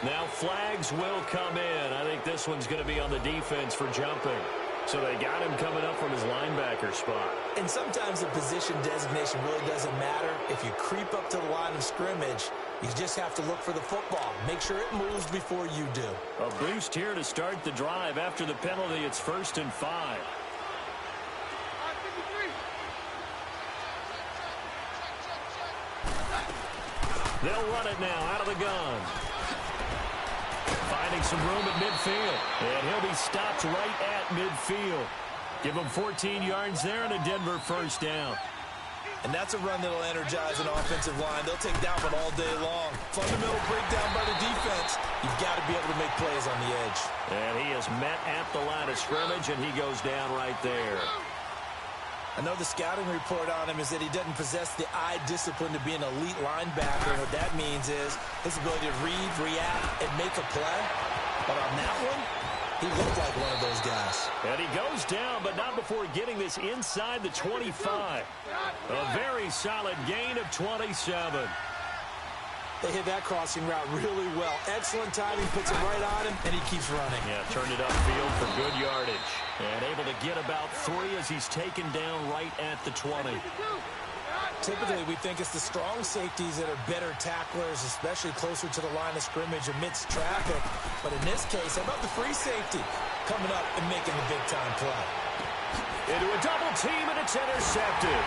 Now flags will come in. I think this one's going to be on the defense for jumping. So they got him coming up from his linebacker spot. And sometimes the position designation really doesn't matter. If you creep up to the line of scrimmage, you just have to look for the football. Make sure it moves before you do. A boost here to start the drive. After the penalty, it's 1st and 5. They'll run it now out of the gun. Finding some room at midfield. And he'll be stopped right at midfield. Give him 14 yards there and a Denver 1st down. And that's a run that'll energize an offensive line. They'll take that one all day long. Fundamental breakdown by the defense. You've got to be able to make plays on the edge. And he is met at the line of scrimmage, and he goes down right there. I know the scouting report on him is that he doesn't possess the eye discipline to be an elite linebacker. And what that means is his ability to read, react, and make a play. But on that one, he looked like one of those guys. And he goes down, but not before getting this inside the 25. A very solid gain of 27. They hit that crossing route really well. Excellent timing, puts it right on him, and he keeps running. Yeah, turned it upfield for good yardage. And able to get about 3 as he's taken down right at the 20. Typically, we think it's the strong safeties that are better tacklers, especially closer to the line of scrimmage amidst traffic. But in this case, how about the free safety coming up and making the big-time play? Into a double team, and it's intercepted.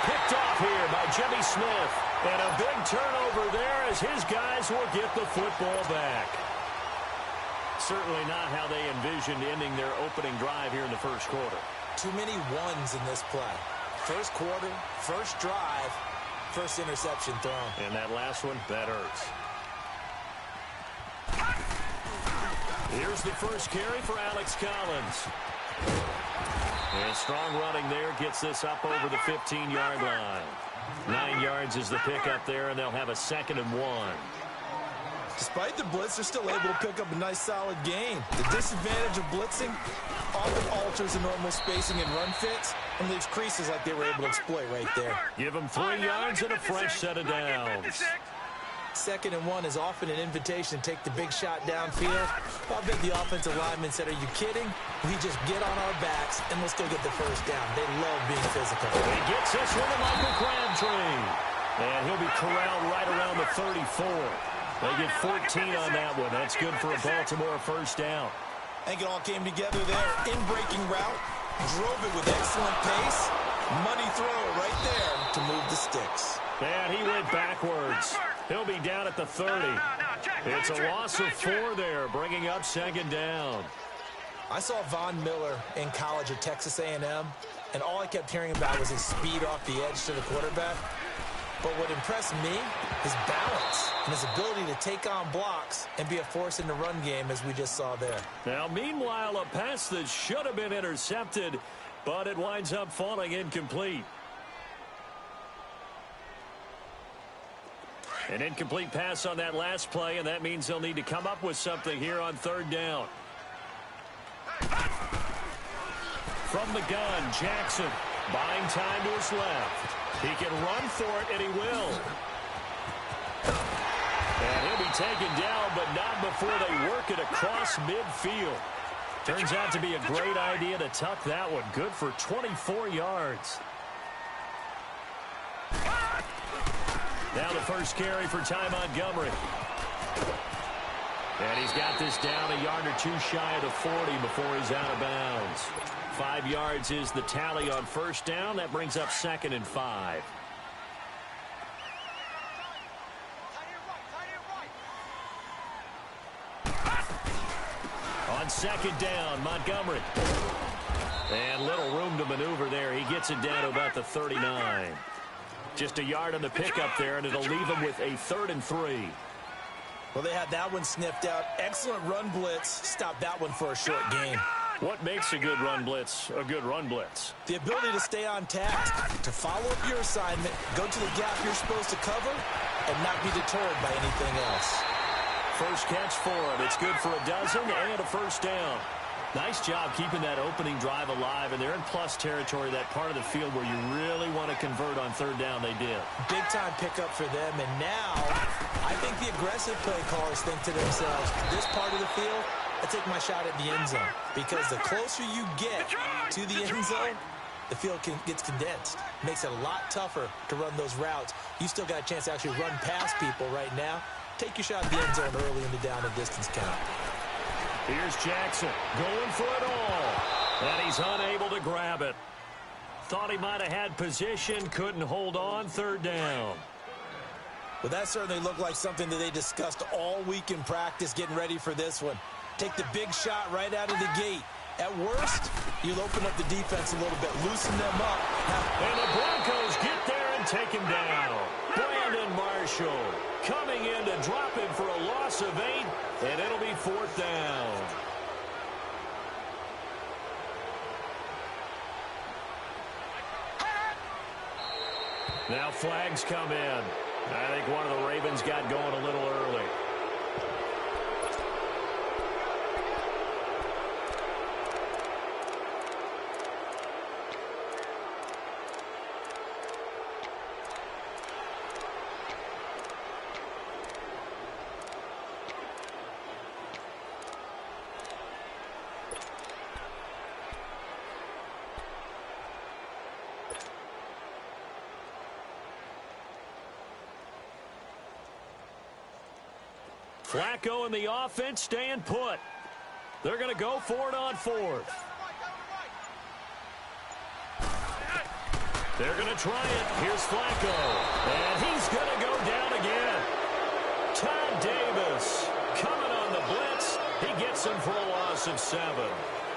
Picked off here by Jimmy Smith. And a big turnover there as his guys will get the football back. Certainly not how they envisioned ending their opening drive here in the first quarter. Too many ones in this play. First quarter, first drive, first interception thrown. And that last one, that hurts. Here's the first carry for Alex Collins. And strong running there gets this up over the 15-yard line. 9 yards is the pickup there, and they'll have a 2nd and 1. Despite the blitz, they're still able to pick up a nice, solid gain. The disadvantage of blitzing often alters the normal spacing and run fits and leaves creases like they were able to exploit right there. Give them 3 yards and a fresh set of downs. 2nd and 1 is often an invitation to take the big shot downfield. I bet the offensive lineman said, are you kidding? We just get on our backs and let's go get the first down. They love being physical. He gets this one to Michael Crabtree. And he'll be corralled right around the 34. They get 14 on that one. That's good for a Baltimore 1st down. I think it all came together there. In-breaking route. Drove it with excellent pace. Money throw right there to move the sticks. And he went backwards. He'll be down at the 30. It's a loss of 4 there, bringing up 2nd down. I saw Von Miller in college at Texas A&M, and all I kept hearing about was his speed off the edge to the quarterback. But what impressed me, his balance and his ability to take on blocks and be a force in the run game, as we just saw there. Now, meanwhile, a pass that should have been intercepted, but it winds up falling incomplete. An incomplete pass on that last play, and that means they'll need to come up with something here on 3rd down. From the gun, Jackson buying time to his left. He can run for it, and he will. And he'll be taken down, but not before they work it across midfield. Turns out to be a great idea to tuck that one. Good for 24 yards. Now the first carry for Ty Montgomery. And he's got this down a yard or 2 shy of the 40 before he's out of bounds. 5 yards is the tally on 1st down. That brings up 2nd and 5. On 2nd down, Montgomery. And little room to maneuver there. He gets it down to about the 39. Just a yard on the pickup there, and it'll leave him with a 3rd and 3. Well, they had that one sniffed out. Excellent run blitz. Stopped that one for a short gain. What makes a good run blitz a good run blitz? The ability to stay on task, to follow up your assignment, go to the gap you're supposed to cover, and not be deterred by anything else. First catch for him. It's good for a dozen and a 1st down. Nice job keeping that opening drive alive, and they're in plus territory, that part of the field where you really want to convert on third down. They did. Big-time pickup for them, and now I think the aggressive play callers think to themselves, this part of the field, I take my shot at the end zone, because the closer you get to the end zone, the field gets condensed. Makes it a lot tougher to run those routes. You still got a chance to actually run past people right now. Take your shot at the end zone early in the down and distance count. Here's Jackson going for it all, and he's unable to grab it. Thought he might have had position, couldn't hold on, third down. Well, that certainly looked like something that they discussed all week in practice getting ready for this one. Take the big shot right out of the gate. At worst, you'll open up the defense a little bit, loosen them up. And the Broncos get there and take him down. Brandon Marshall coming in to drop him for a loss of 8, and it'll be fourth down. Now flags come in. I think one of the Ravens got going a little early. Flacco and the offense staying put. They're going to go for it on fourth. They're going to try it. Here's Flacco. And he's going to go down again. Todd Davis coming on the blitz. He gets him for a loss of 7.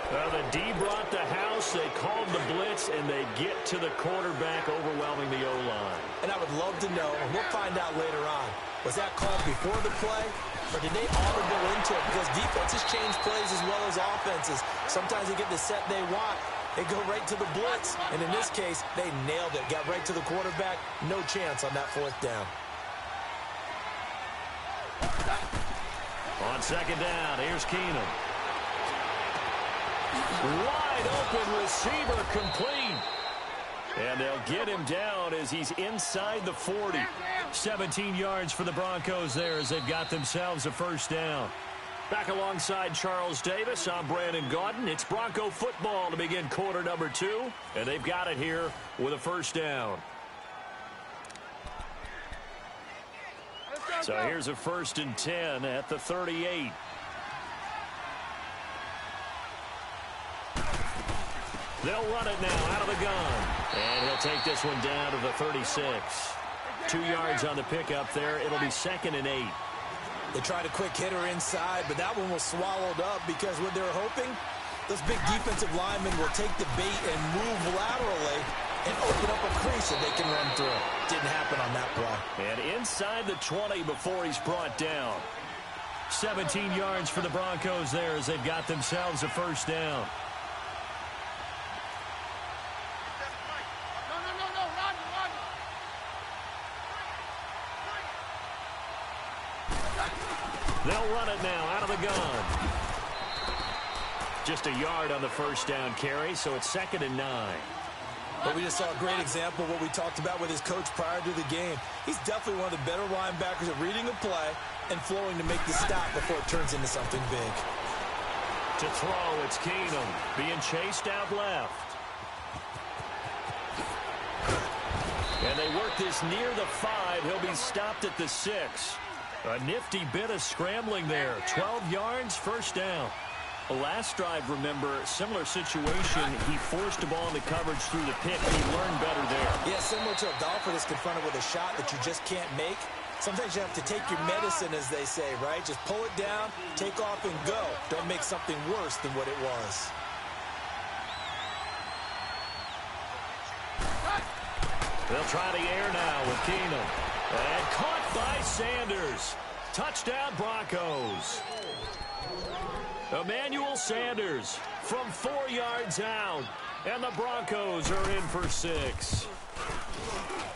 The D brought the house. They called the blitz, and they get to the quarterback, overwhelming the O-line. And I would love to know, and we'll find out later on, was that called before the play, or did they audible into it? Because defenses change plays as well as offenses. Sometimes they get the set they want. They go right to the blitz. And in this case, they nailed it. Got right to the quarterback. No chance on that fourth down. On second down, here's Keenum. Wide open receiver, complete. And they'll get him down as he's inside the 40. 17 yards for the Broncos there as they've got themselves a first down. Back alongside Charles Davis, I'm Brandon Gaudin. It's Bronco football to begin quarter number 2. And they've got it here with a first down. So here's a 1st and 10 at the 38. They'll run it now out of the gun. And he'll take this one down to the 36. 2 yards on the pickup there. It'll be 2nd and 8. They tried a quick hitter inside, but that one was swallowed up because what they're hoping, those big defensive linemen will take the bait and move laterally and open up a crease that they can run through. Didn't happen on that play. And inside the 20 before he's brought down. 17 yards for the Broncos there as they've got themselves a first down. They'll run it now out of the gun. Just a yard on the first down carry, so it's 2nd and 9. But we just saw a great example of what we talked about with his coach prior to the game. He's definitely one of the better linebackers at reading a play and flowing to make the stop before it turns into something big. To throw, it's Keenum being chased out left. And they work this near the 5. He'll be stopped at the 6. A nifty bit of scrambling there. 12 yards, first down. The last drive, remember, similar situation. He forced the ball into coverage through the pick. He learned better there. Yeah, similar to a golfer that's confronted with a shot that you just can't make. Sometimes you have to take your medicine, as they say, right? Just pull it down, take off, and go. Don't make something worse than what it was. They'll try the air now with Keenum. And caught by Sanders. Touchdown, Broncos. Emmanuel Sanders from 4 yards out. And the Broncos are in for 6.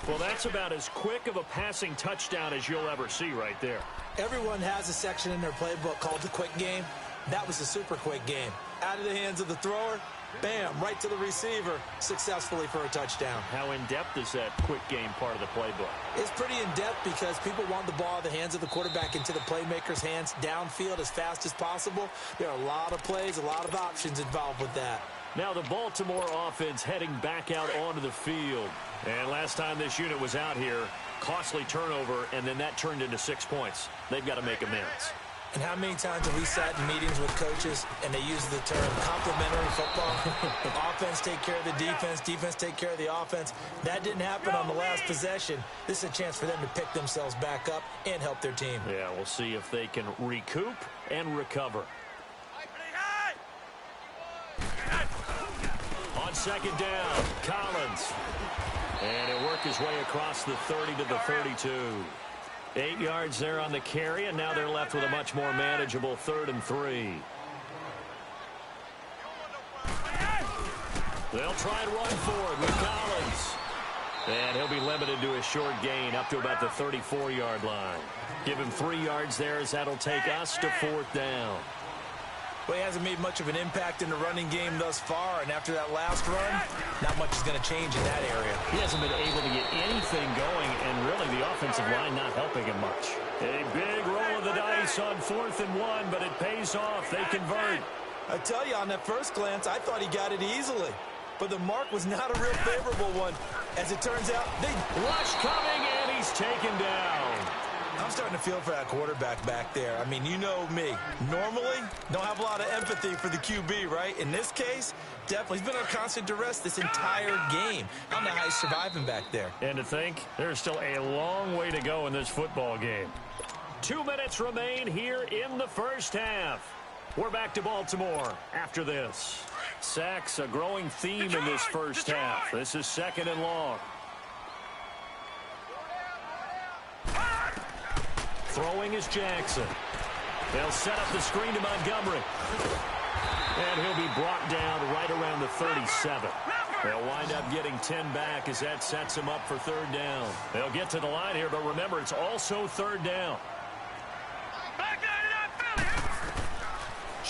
Well, that's about as quick of a passing touchdown as you'll ever see right there. Everyone has a section in their playbook called the quick game. That was a super quick game. out of the hands of the thrower. Bam, right to the receiver, successfully for a touchdown. How in-depth is that quick game part of the playbook? It's pretty in-depth because people want the ball out of the hands of the quarterback into the playmaker's hands downfield as fast as possible. There are a lot of plays, a lot of options involved with that. Now the Baltimore offense heading back out onto the field. And last time this unit was out here, costly turnover, and then that turned into 6 points. They've got to make amends. And how many times have we sat in meetings with coaches and they use the term complementary football? Offense take care of the defense, defense take care of the offense. That didn't happen on the last possession. This is a chance for them to pick themselves back up and help their team. Yeah, we'll see if they can recoup and recover. On second down, Collins. And he'll work his way across the 30 to the 32. 8 yards there on the carry, and now they're left with a much more manageable 3rd and 3. They'll try and run for it with Collins. And he'll be limited to a short gain up to about the 34-yard line. Give him 3 yards there as that'll take us to 4th down. Well, he hasn't made much of an impact in the running game thus far, and after that last run, not much is going to change in that area. He hasn't been able to get anything going, and really the offensive line not helping him much. A big roll of the dice on 4th and 1, but it pays off. They convert. I tell you, on that first glance, I thought he got it easily. But the mark was not a real favorable one. As it turns out, they rush coming, and he's taken down. I'm starting to feel for that quarterback back there. I mean, you know me. Normally, don't have a lot of empathy for the QB, right? In this case, definitely. He's been under constant duress this entire game. I don't know how he's surviving back there. And to think, there's still a long way to go in this football game. 2 minutes remain here in the first half. We're back to Baltimore after this. Sacks, a growing theme in this first half. This is 2nd and long. Throwing is Jackson. They'll set up the screen to Montgomery. And he'll be brought down right around the 37. They'll wind up getting 10 back as that sets him up for 3rd down. They'll get to the line here, but remember, it's also 3rd down.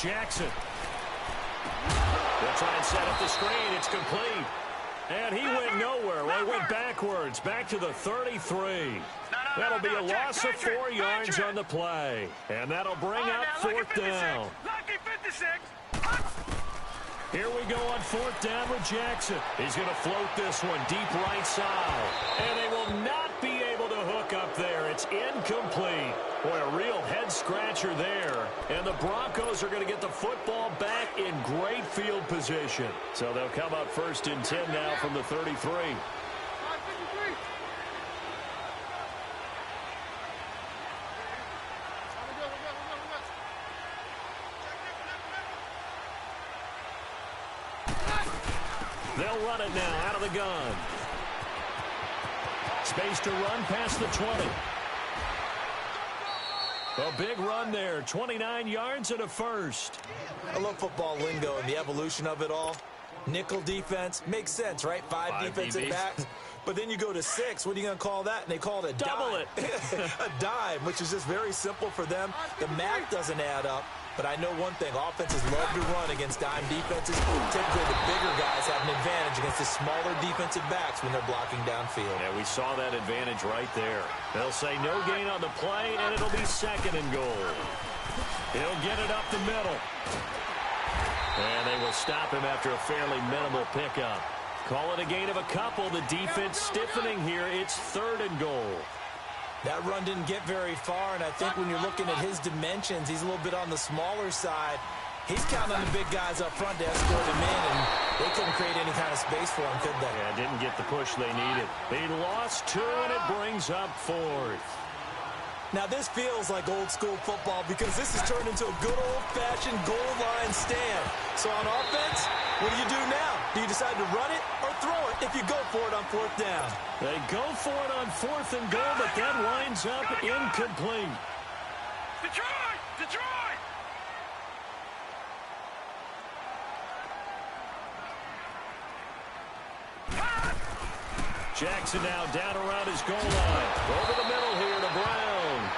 Jackson. They'll try and set up the screen. It's complete. And he went nowhere. Well, he went backwards, back to the 33. That'll be a loss of 4 yards on the play. And that'll bring up 4th down. Here we go on 4th down with Jackson. He's going to float this one deep right side. And they will not be able to hook up there. It's incomplete. Boy, a real head-scratcher there. And the Broncos are going to get the football back in great field position. So they'll come up 1st and 10 now from the 33. They'll run it now out of the gun. Space to run past the 20. A big run there, 29 yards and a first. I love football lingo and the evolution of it all. Nickel defense makes sense, right? Five defensive backs. But then you go to 6. What are you going to call that? And they call it a double dime. A dime, which is just very simple for them. The math doesn't add up. But I know one thing, offenses love to run against dime defenses. Typically, the bigger guys have an advantage against the smaller defensive backs when they're blocking downfield. Yeah, we saw that advantage right there. They'll say no gain on the play, and it'll be 2nd and goal. He'll get it up the middle. And they will stop him after a fairly minimal pickup. Call it a gain of a couple. The defense stiffening here. It's 3rd and goal. That run didn't get very far, and I think when you're looking at his dimensions, he's a little bit on the smaller side. He's counting on the big guys up front to escort him in, and they couldn't create any kind of space for him, could they? Yeah, didn't get the push they needed. They lost 2, and it brings up 4th. Now, this feels like old-school football because this has turned into a good old-fashioned goal line stand. So on offense, what do you do now? Do you decide to run it or throw it if you go for it on 4th down? They go for it on 4th and goal, but that winds up incomplete. Detroit! Detroit! Jackson now down around his goal line. Over the middle here to Brown.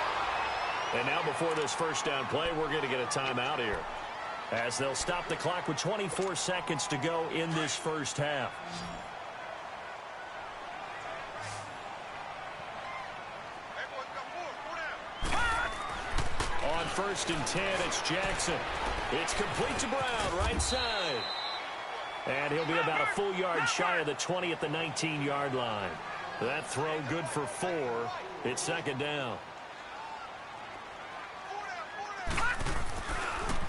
And now before this first down play, we're going to get a timeout here. as they'll stop the clock with 24 seconds to go in this first half. On 1st and 10, it's Jackson. It's complete to Brown, right side. And he'll be about a full yard shy of the 20 at the 19-yard line. That throw good for 4. It's 2nd down.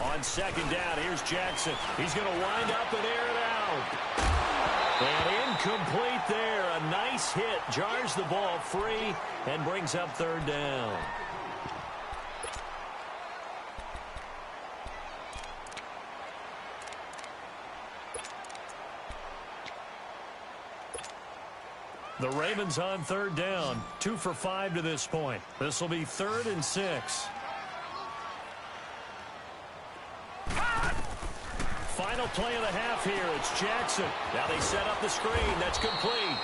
On 2nd down, here's Jackson. He's going to wind up and air it out. And incomplete there. A nice hit. Jars the ball free and brings up 3rd down. The Ravens on 3rd down. 2 for 5 to this point. This will be 3rd and 6. Final play of the half here. It's Jackson. Now they set up the screen. That's complete.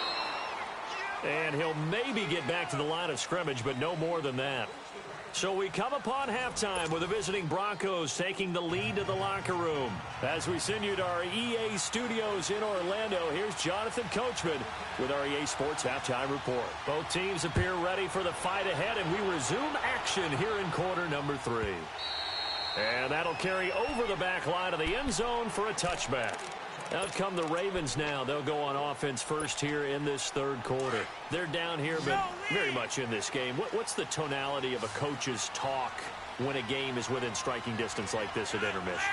And he'll maybe get back to the line of scrimmage, but no more than that. So we come upon halftime with the visiting Broncos taking the lead to the locker room. As we send you to our EA studios in Orlando, here's Jonathan Coachman with our EA Sports Halftime Report. Both teams appear ready for the fight ahead, and we resume action here in quarter number 3. And that'll carry over the back line of the end zone for a touchback. Out come the Ravens now. They'll go on offense first here in this 3rd quarter. They're down here, but very much in this game. What's the tonality of a coach's talk when a game is within striking distance like this at intermission?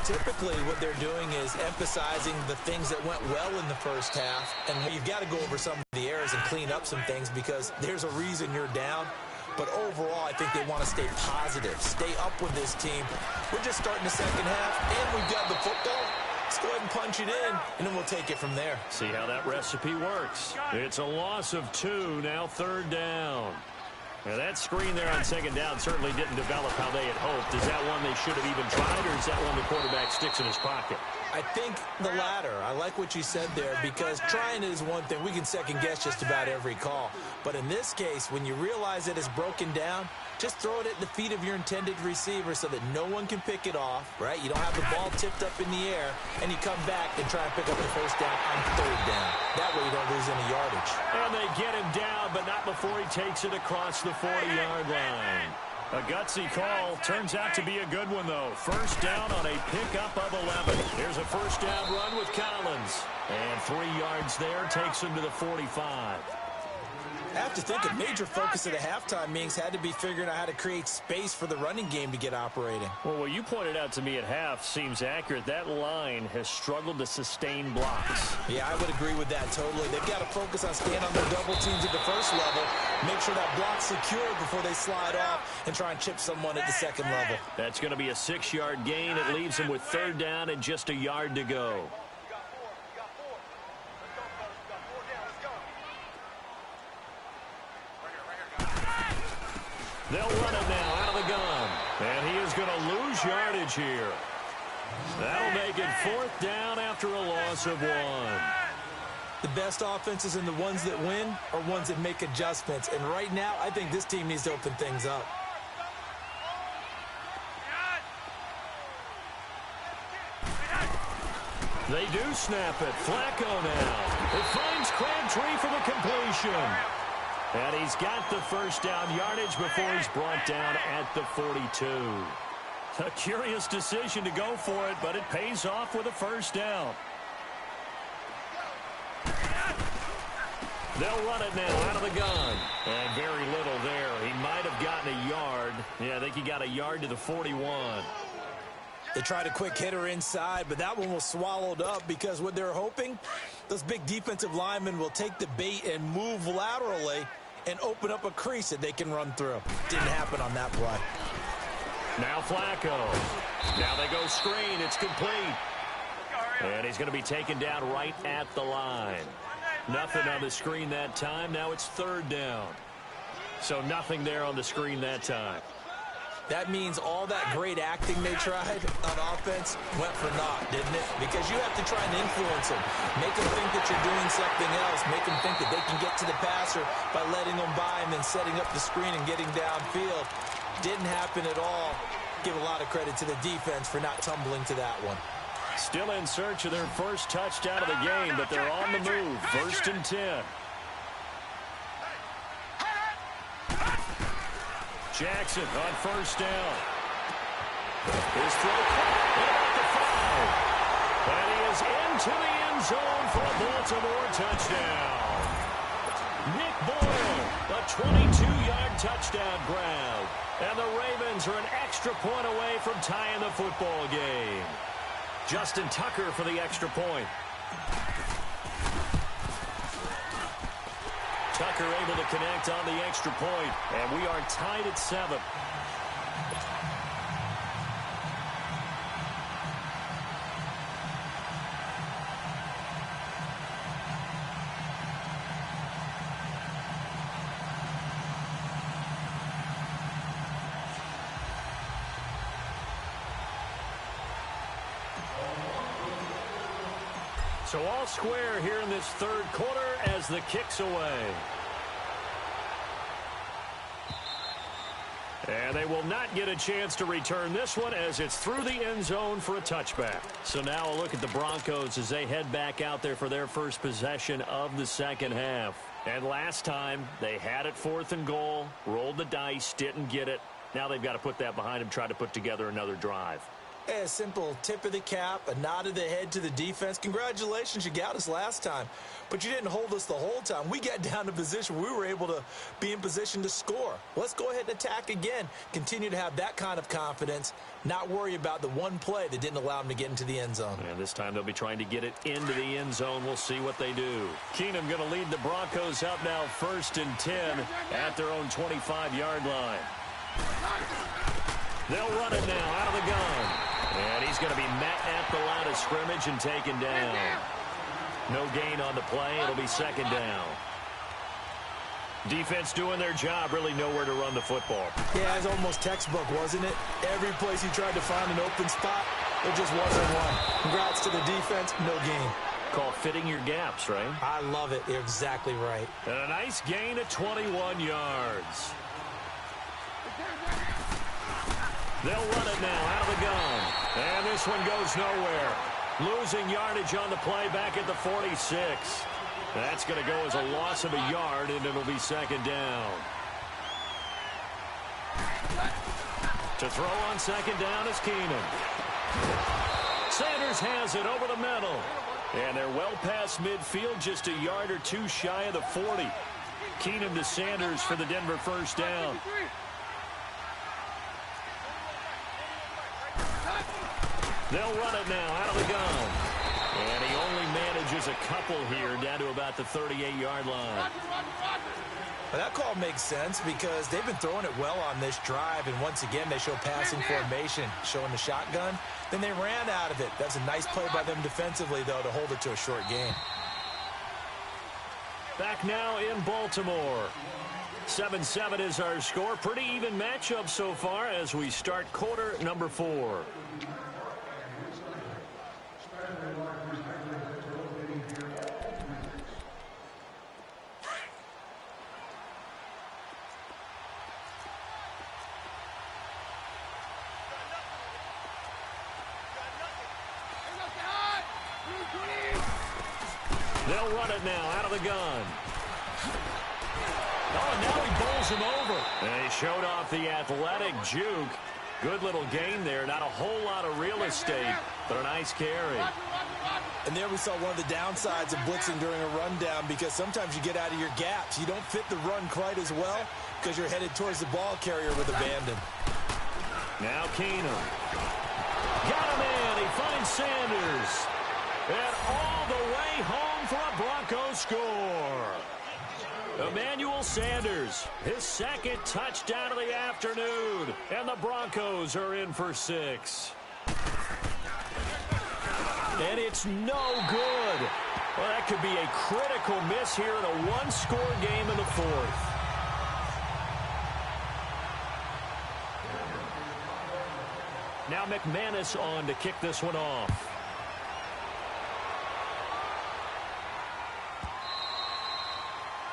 Typically, what they're doing is emphasizing the things that went well in the first half. And you've got to go over some of the errors and clean up some things because there's a reason you're down. But overall, I think they want to stay positive, stay up with this team. We're just starting the second half, and we've got the football. Let's go ahead and punch it in, and then we'll take it from there. See how that recipe works. It's a loss of 2, now 3rd down. Now that screen there on 2nd down certainly didn't develop how they had hoped. Is that one they should have even tried, or is that one the quarterback sticks in his pocket? I think the latter. I like what you said there because trying is one thing. We can second-guess just about every call. But in this case, when you realize that it's broken down, just throw it at the feet of your intended receiver so that no one can pick it off, right? You don't have the ball tipped up in the air, and you come back and try and pick up the first down on 3rd down. That way you don't lose any yardage. And they get him down, but not before he takes it across the 40-yard line. A gutsy call. Turns out to be a good one, though. First down on a pickup of 11. Here's a first down run with Collins. And 3 yards there takes him to the 45. I have to think a major focus of the halftime meetings had to be figuring out how to create space for the running game to get operating. Well, what you pointed out to me at half seems accurate. That line has struggled to sustain blocks. Yeah, I would agree with that totally. They've got to focus on staying on their double teams at the first level, make sure that block's secure before they slide off and try and chip someone at the 2nd level. That's going to be a 6-yard gain. It leaves them with 3rd down and just a yard to go. They'll run it now out of the gun. And he is going to lose yardage here. That'll make it 4th down after a loss of 1. The best offenses and the ones that win are ones that make adjustments. And right now, I think this team needs to open things up. They do snap it. Flacco now. It finds Crabtree for the completion. And he's got the first down yardage before he's brought down at the 42. A curious decision to go for it, but it pays off with a first down. They'll run it now out of the gun. And very little there. He might have gotten a yard. Yeah, I think he got a yard to the 41. They tried a quick hitter inside, but that one was swallowed up because what they're hoping, those big defensive linemen will take the bait and move laterally and open up a crease that they can run through. Didn't happen on that play. Now Flacco. Now they go screen. It's complete. And he's going to be taken down right at the line. Nothing on the screen that time. Now it's 3rd down. So nothing there on the screen that time. That means all that great acting they tried on offense went for naught, didn't it? Because you have to try and influence them. Make them think that you're doing something else. Make them think that they can get to the passer by letting them by and then setting up the screen and getting downfield. Didn't happen at all. Give a lot of credit to the defense for not tumbling to that one. Still in search of their first touchdown of the game, but they're on the move. 1st and 10. Jackson on 1st down. His throw caught at the 5. And he is into the end zone for a Baltimore touchdown. Nick Boyle, a 22-yard touchdown grab. And the Ravens are an extra point away from tying the football game. Justin Tucker for the extra point. Tucker able to connect on the extra point, and we are tied at 7. So all square here in this 3rd quarter as the kick's away. And they will not get a chance to return this one as it's through the end zone for a touchback. So now a look at the Broncos as they head back out there for their first possession of the 2nd half. And last time they had it 4th and goal, rolled the dice, didn't get it. Now they've got to put that behind them, try to put together another drive. A simple tip of the cap, a nod of the head to the defense. Congratulations, you got us last time. But you didn't hold us the whole time. We got down to position. We were able to be in position to score. Let's go ahead and attack again. Continue to have that kind of confidence. Not worry about the one play that didn't allow them to get into the end zone. And this time they'll be trying to get it into the end zone. We'll see what they do. Keenum going to lead the Broncos up now 1st and 10 at their own 25-yard line. They'll run it now out of the gun. And he's going to be met at the line of scrimmage and taken down. No gain on the play. It'll be 2nd down. Defense doing their job, really nowhere to run the football. Yeah, it's almost textbook, wasn't it? Every place he tried to find an open spot, it just wasn't one. Congrats to the defense, no gain. Call fitting your gaps, right? I love it. You're exactly right. And a nice gain of 21 yards. They'll run it now out of the gun. And this one goes nowhere. Losing yardage on the play back at the 46. That's going to go as a loss of a yard, and it'll be 2nd down. To throw on 2nd down is Keenum. Sanders has it over the middle. And they're well past midfield, just a yard or two shy of the 40. Keenum to Sanders for the Denver 1st down. They'll run it now out of the gun. And he only manages a couple here down to about the 38-yard line. Well, that call makes sense because they've been throwing it well on this drive, and once again they show passing formation, showing the shotgun. Then they ran out of it. That's a nice play by them defensively, though, to hold it to a short gain. Back now in Baltimore. 7-7 is our score. Pretty even matchup so far as we start quarter number 4. They'll run it now out of the gun. Oh, and now he bowls him over. And he showed off the athletic juke. Good little gain there. Not a whole lot of real estate, but a nice carry. And there we saw one of the downsides of blitzing during a rundown, because sometimes you get out of your gaps. You don't fit the run quite as well because you're headed towards the ball carrier with abandon. Now Keenum. Got him in. He finds Sanders. And all the way home for a Broncos score. Emmanuel Sanders, his 2nd touchdown of the afternoon. And the Broncos are in for 6. And it's no good. Well, that could be a critical miss here in a one-score game in the 4th. Now McManus on to kick this one off.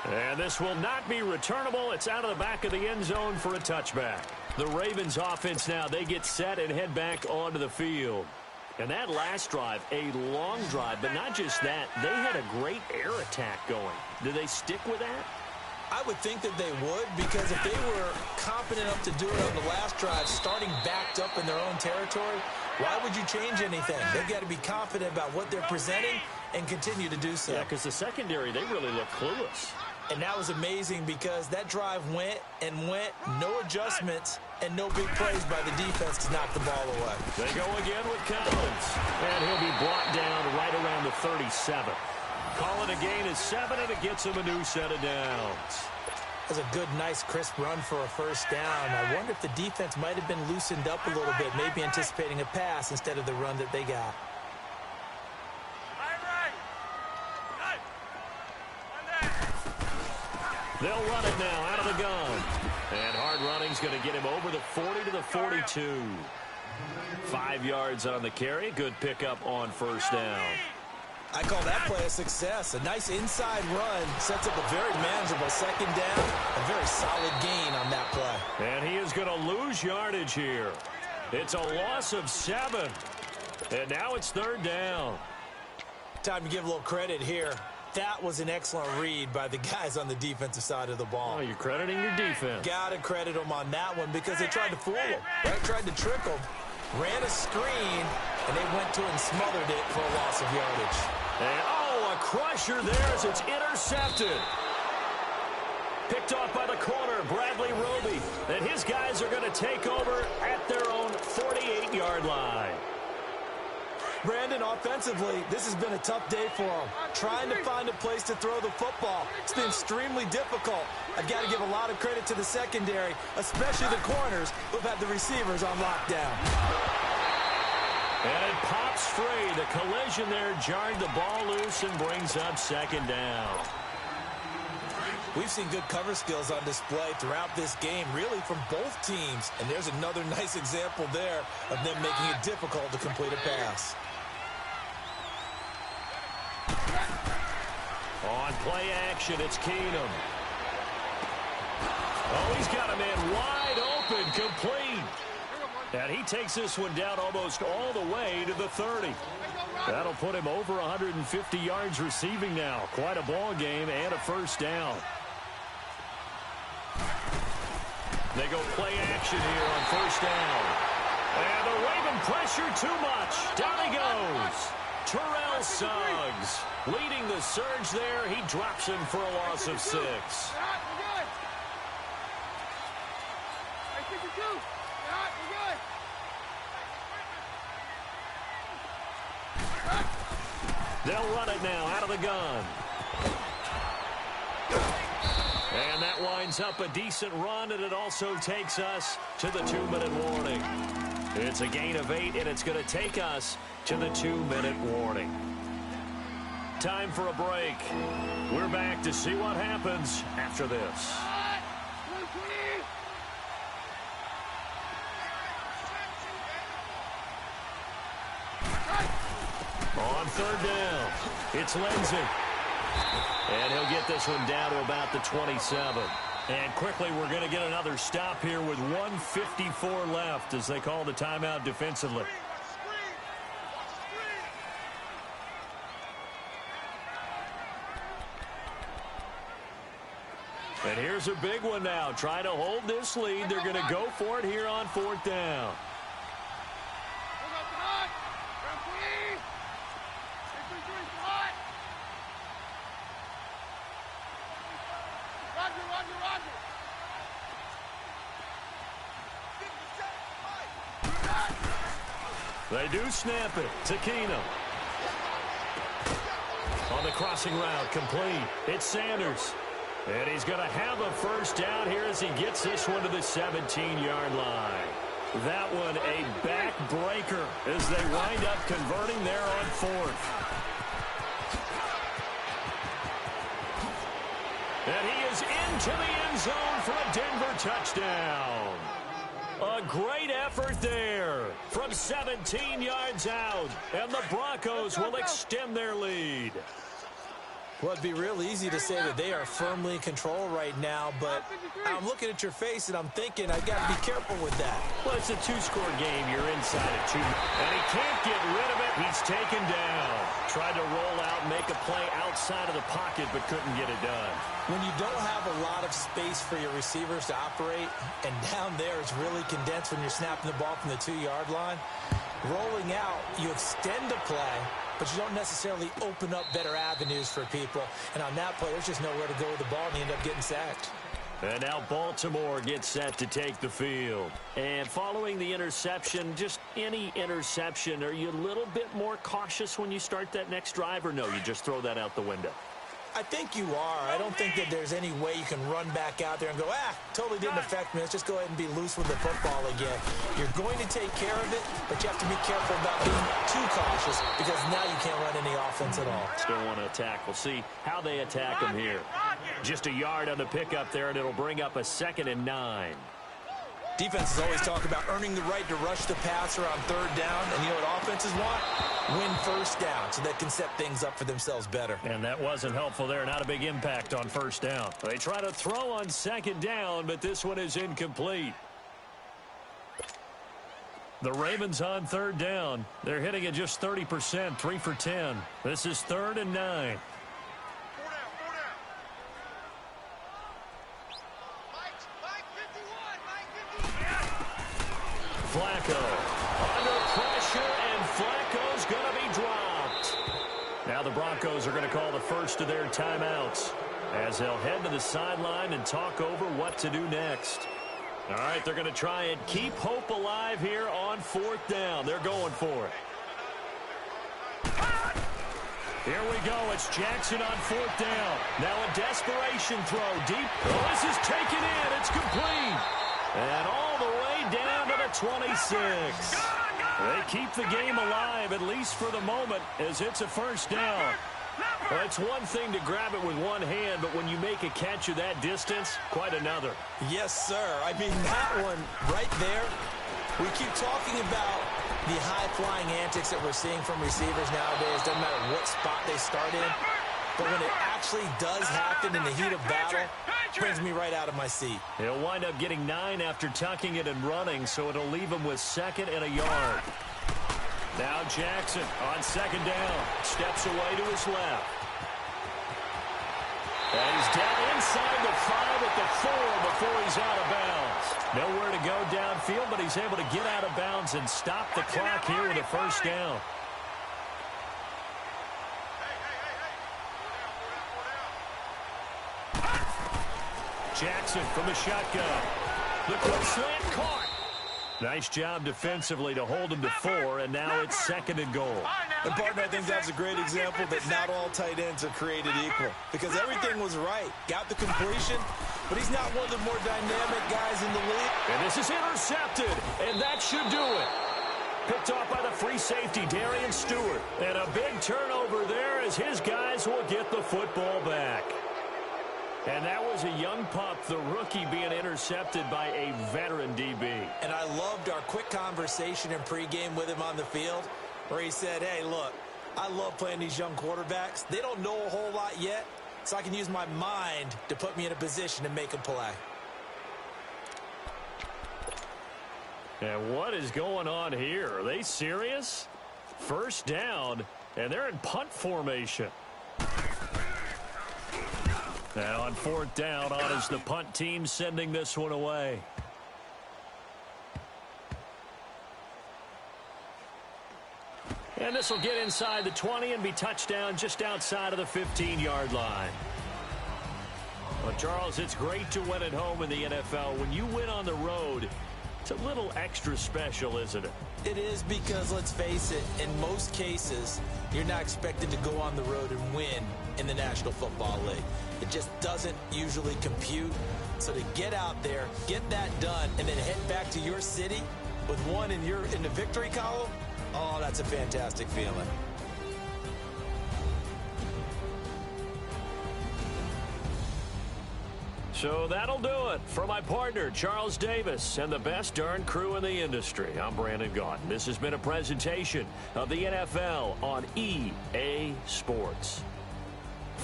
And this will not be returnable. It's out of the back of the end zone for a touchback. The Ravens offense now, they get set and head back onto the field. And that last drive, a long drive, but not just that, they had a great air attack going. Do they stick with that? I would think that they would, because if they were confident enough to do it on the last drive, starting backed up in their own territory, why would you change anything? They've got to be confident about what they're presenting and continue to do so. Yeah, because the secondary, they really look clueless. And that was amazing because that drive went and went, no adjustments, and no big plays by the defense to knock the ball away. They go again with Collins, and he'll be brought down right around the 37. Calling a gain is 7, and it gets him a new set of downs. That was a good, nice, crisp run for a first down. I wonder if the defense might have been loosened up a little bit, maybe anticipating a pass instead of the run that they got. They'll run it now out of the gun. And hard running's going to get him over the 40 to the 42. 5 yards on the carry. Good pickup on first down. I call that play a success. A nice inside run sets up a very manageable second down. A very solid gain on that play. And he is going to lose yardage here. It's a loss of 7. And now it's third down. Time to give a little credit here. That was an excellent read by the guys on the defensive side of the ball. Oh, you're crediting your defense. Got to credit them on that one because they tried to fool him, right? Tried to trick him. Ran a screen, and they went to it and smothered it for a loss of yardage. And, oh, a crusher there as it's intercepted. Picked off by the corner, Bradley Roby. And his guys are going to take over at their own 48-yard line. Brandon, offensively, this has been a tough day for him. Trying to find a place to throw the football. It's been extremely difficult. I've got to give a lot of credit to the secondary, especially the corners who've had the receivers on lockdown. And it pops free. The collision there jarred the ball loose and brings up second down. We've seen good cover skills on display throughout this game, really from both teams. And there's another nice example there of them making it difficult to complete a pass. On play action, it's Keenum. Oh, he's got a man wide open, complete. And he takes this one down almost all the way to the 30. That'll put him over 150 yards receiving now. Quite a ball game and a first down. They go play action here on first down. And the Raven pressure too much. Down he goes. Terrell Suggs leading the surge there. He drops him for a loss of 6. They'll run it now out of the gun. And that winds up a decent run, and it also takes us to the 2-minute warning. It's a gain of 8, and it's going to take us to the 2-minute warning. Time for a break. We're back to see what happens after this. On third down, it's Lindsey. And he'll get this one down to about the 27. And quickly, we're going to get another stop here with 1:54 left as they call the timeout defensively. And here's a big one now. Trying to hold this lead. They're going to go for it here on fourth down. They do snap it to Keenum. On the crossing route, complete. It's Sanders. And he's going to have a first down here as he gets this one to the 17-yard line. That one a backbreaker as they wind up converting there on fourth. And he is into the end zone for a Denver touchdown. A great effort there from 17 yards out, and the Broncos will extend their lead. Well, it'd be real easy to say that they are firmly in control right now, but I'm looking at your face and I'm thinking I got to be careful with that. Well, it's a two-score game. You're inside at 2. And he can't get rid of it. He's taken down. Tried to roll out and make a play outside of the pocket, but couldn't get it done. When you don't have a lot of space for your receivers to operate, and down there it's really condensed when you're snapping the ball from the 2-yard line, rolling out, you extend the play, but you don't necessarily open up better avenues for people. And on that play, there's just nowhere to go with the ball, and you end up getting sacked. And now Baltimore gets set to take the field. And following the interception, just any interception, are you a little bit more cautious when you start that next drive, or no, you just throw that out the window? I think you are. I don't think that there's any way you can run back out there and go, totally didn't affect me. Let's just go ahead and be loose with the football again. You're going to take care of it, but you have to be careful about being too cautious because now you can't run any offense at all. Still want to attack. We'll see how they attack him here. Just a yard on the pickup there, and it'll bring up a 2nd and 9. Defenses always talk about earning the right to rush the passer on 3rd down, and you know what offenses want? Win 1st down so they can set things up for themselves better. And that wasn't helpful there. Not a big impact on 1st down. They try to throw on 2nd down, but this one is incomplete. The Ravens on 3rd down. They're hitting at just 30%, 3 for 10. This is 3rd and 9. Flacco under pressure, and Flacco's going to be dropped. Now the Broncos are going to call the first of their timeouts as they'll head to the sideline and talk over what to do next. All right, they're going to try and keep hope alive here on 4th down. They're going for it. Here we go. It's Jackson on 4th down. Now a desperation throw deep. Oh, this is taken in. It's complete. And all the way down to the 26. They keep the game alive, at least for the moment, as it's a 1st down. Well, it's one thing to grab it with one hand, but when you make a catch of that distance, quite another. Yes, sir. I mean, that one right there, we keep talking about the high-flying antics that we're seeing from receivers nowadays. Doesn't matter what spot they start in. But when it actually does happen in the heat of battle, it brings me right out of my seat. He'll wind up getting 9 after tucking it and running, so it'll leave him with 2nd and a yard. Now Jackson on 2nd down. Steps away to his left. And he's down inside the 5 at the 4 before he's out of bounds. Nowhere to go downfield, but he's able to get out of bounds and stop the clock here with a 1st down. Jackson from the shotgun. The quick slant caught. Nice job defensively to hold him to 4, and now it's 2nd and goal. And, partner, I think that's a great example that not all tight ends are created equal because everything was right. Got the completion, but he's not one of the more dynamic guys in the league. And this is intercepted, and that should do it. Picked off by the free safety, Darian Stewart. And a big turnover there as his guys will get the football back. And that was a young pup, the rookie, being intercepted by a veteran DB. And I loved our quick conversation in pregame with him on the field where he said, hey, look, I love playing these young quarterbacks. They don't know a whole lot yet, so I can use my mind to put me in a position to make a play. And what is going on here? Are they serious? 1st down, and they're in punt formation. Now on 4th down, on is the punt team sending this one away. And this will get inside the 20 and be touchdown just outside of the 15-yard line. Well, Charles, it's great to win at home in the NFL. When you win on the road, it's a little extra special, isn't it? It is because, let's face it, in most cases, you're not expected to go on the road and win in the National Football League. It just doesn't usually compute. So to get out there, get that done, and then head back to your city with one in the victory column, oh, that's a fantastic feeling. So that'll do it for my partner, Charles Davis, and the best darn crew in the industry. I'm Brandon Gaudin. This has been a presentation of the NFL on EA Sports.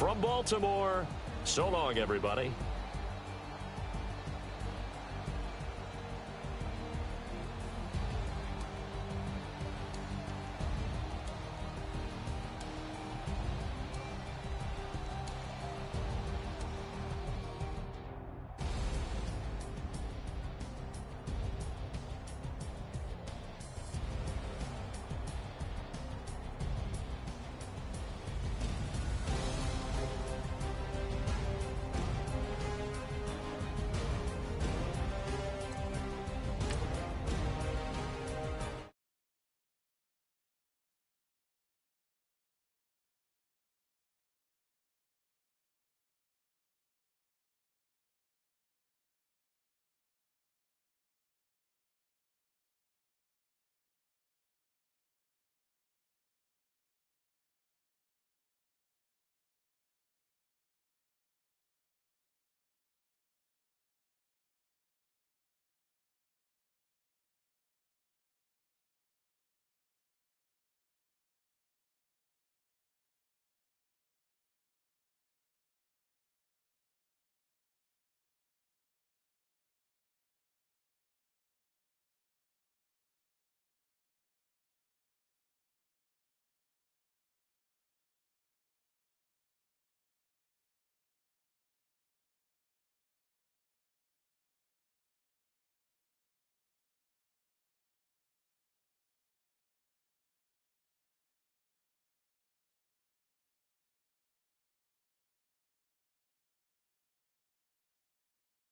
From Baltimore, so long, everybody.